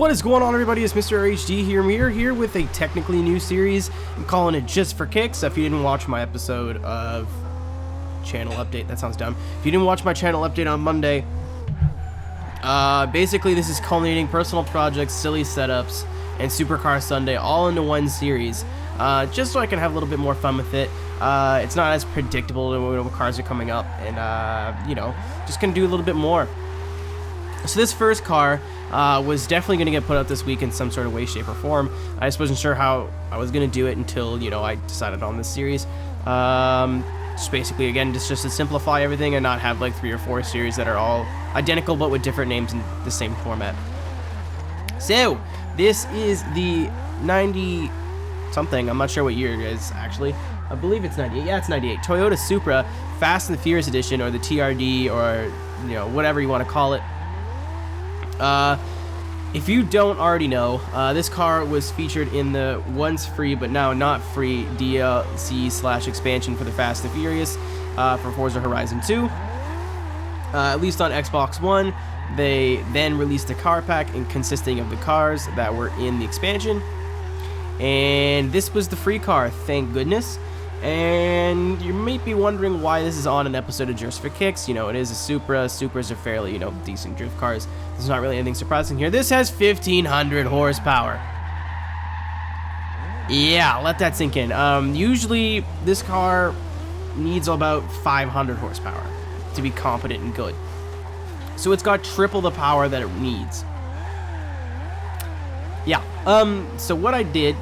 What is going on, everybody? It's MrAeroHD here. We're here with a technically new series. I'm calling it Just for Kicks. If you didn't watch my episode of channel update, that sounds dumb. If you didn't watch my channel update on Monday, basically this is culminating personal projects, silly setups, and Supercar Sunday all into one series, just so I can have a little bit more fun with it. It's not as predictable when cars are coming up, and you know, just gonna do a little bit more. So this first car was definitely going to get put out this week in some sort of way, shape, or form. I just wasn't sure how I was going to do it until, you know, I decided on this series. Just basically, again, just to simplify everything and not have like 3 or 4 series that are all identical but with different names in the same format. So, this is the 90-something, I'm not sure what year it is, actually. I believe it's 98. Yeah, it's 98. Toyota Supra Fast and the Furious Edition, or the TRD, or, you know, whatever you want to call it. If you don't already know, this car was featured in the once free but now not free DLC / expansion for the Fast and Furious for Forza Horizon 2. At least on Xbox One, they then released a car pack consisting of the cars that were in the expansion, and this was the free car, thank goodness. And you may be wondering why this is on an episode of Just for Kicks. You know, it is a Supra. Supras are fairly, you know, decent drift cars. There's not really anything surprising here. This has 1,500 horsepower. Yeah, let that sink in. Usually, this car needs about 500 horsepower to be competent and good. So it's got triple the power that it needs. Yeah. So what I did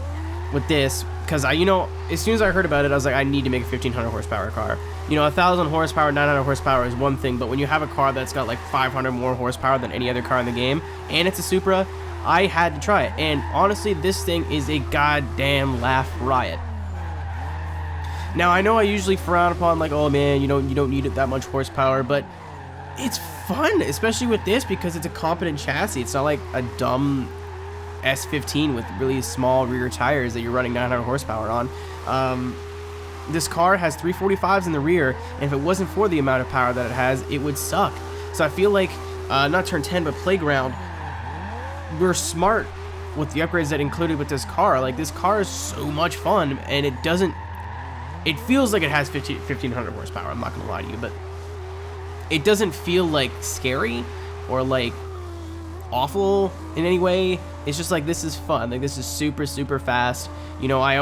with this, because you know, as soon as I heard about it, I was like, I need to make a 1,500 horsepower car. You know, 1,000 horsepower, 900 horsepower is one thing, but when you have a car that's got like 500 more horsepower than any other car in the game, and it's a Supra, I had to try it. And honestly, this thing is a goddamn laugh riot. Now, I know I usually frown upon like, oh man, you don't need it that much horsepower, but it's fun, especially with this, because it's a competent chassis. It's not like a dumb S15 with really small rear tires that you're running 900 horsepower on. This car has 345s in the rear, and if it wasn't for the amount of power that it has, it would suck. So I feel like, not Turn 10, but Playground, we're smart with the upgrades that included with this car. Like, this car is so much fun, and it feels like it has 1,500 horsepower, I'm not gonna lie to you, but it doesn't feel like scary or like awful in any way. It's just like, this is fun. Like, this is super, super fast. You know, I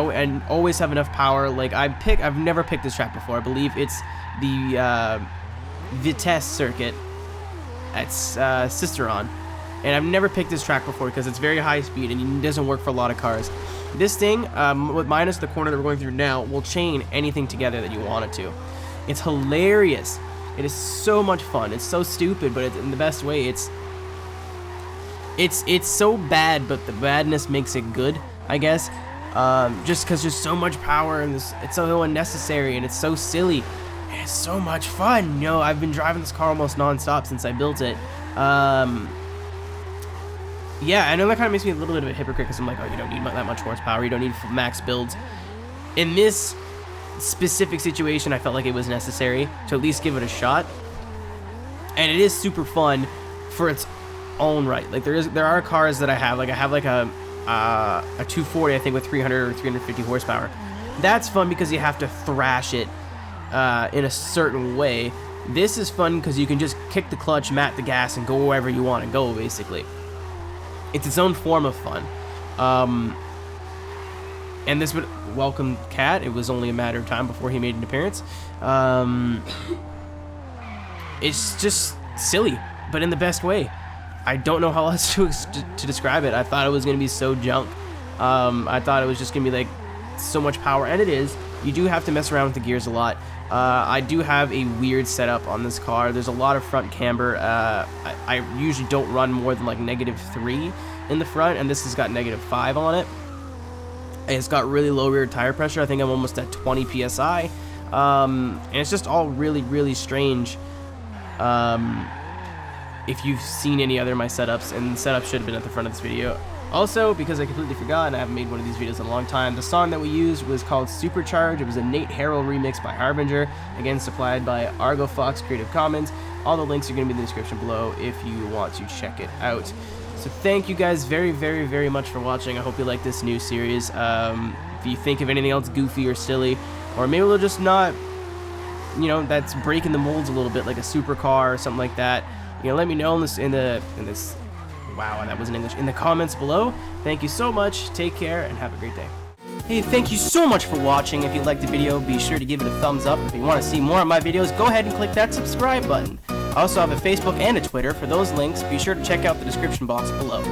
always have enough power. Like, I've never picked this track before. I believe it's the Vitesse circuit at Cisteron. And I've never picked this track before because it's very high speed and it doesn't work for a lot of cars. This thing, with minus the corner that we're going through now, will chain anything together that you want it to. It's hilarious. It is so much fun. It's so stupid, but in the best way. It's so bad, but the badness makes it good, I guess. Just because there's so much power and it's so unnecessary and it's so silly. And it's so much fun. You know, I've been driving this car almost non-stop since I built it. Yeah, I know that kind of makes me a little bit of a hypocrite because I'm like, oh, you don't need that much horsepower. You don't need max builds. In this specific situation, I felt like it was necessary to at least give it a shot. And it is super fun for its own right. Like, there are cars that I have like a 240, I think, with 300 or 350 horsepower. That's fun because you have to thrash it in a certain way. This is fun because you can just kick the clutch, mat the gas, and go wherever you want to go, basically. It's its own form of fun. And this would welcome Cat. It was only a matter of time before he made an appearance. It's just silly, but in the best way. I don't know how else to describe it. I thought it was going to be so junk. I thought it was just going to be like so much power, and it is. You do have to mess around with the gears a lot. I do have a weird setup on this car. There's a lot of front camber. I usually don't run more than like -3 in the front, and this has got -5 on it. And it's got really low rear tire pressure. I think I'm almost at 20 PSI. And it's just all really, really strange. If you've seen any other of my setups, and the setup should have been at the front of this video. Also, because I completely forgot and I haven't made one of these videos in a long time, the song that we used was called SuperCharge. It was a Harrell remix by Harbinger, again supplied by Argofox Creative Commons. All the links are going to be in the description below if you want to check it out. So thank you guys very, very, very much for watching. I hope you like this new series. If you think of anything else goofy or silly, or maybe we'll just not, you know, that's breaking the molds a little bit, like a supercar or something like that, you know, let me know in this wow, that wasn't English, in the comments below. Thank you so much. Take care and have a great day. Hey, thank you so much for watching. If you liked the video, be sure to give it a thumbs up. If you want to see more of my videos, go ahead and click that subscribe button. I also have a Facebook and a Twitter. For those links, be sure to check out the description box below.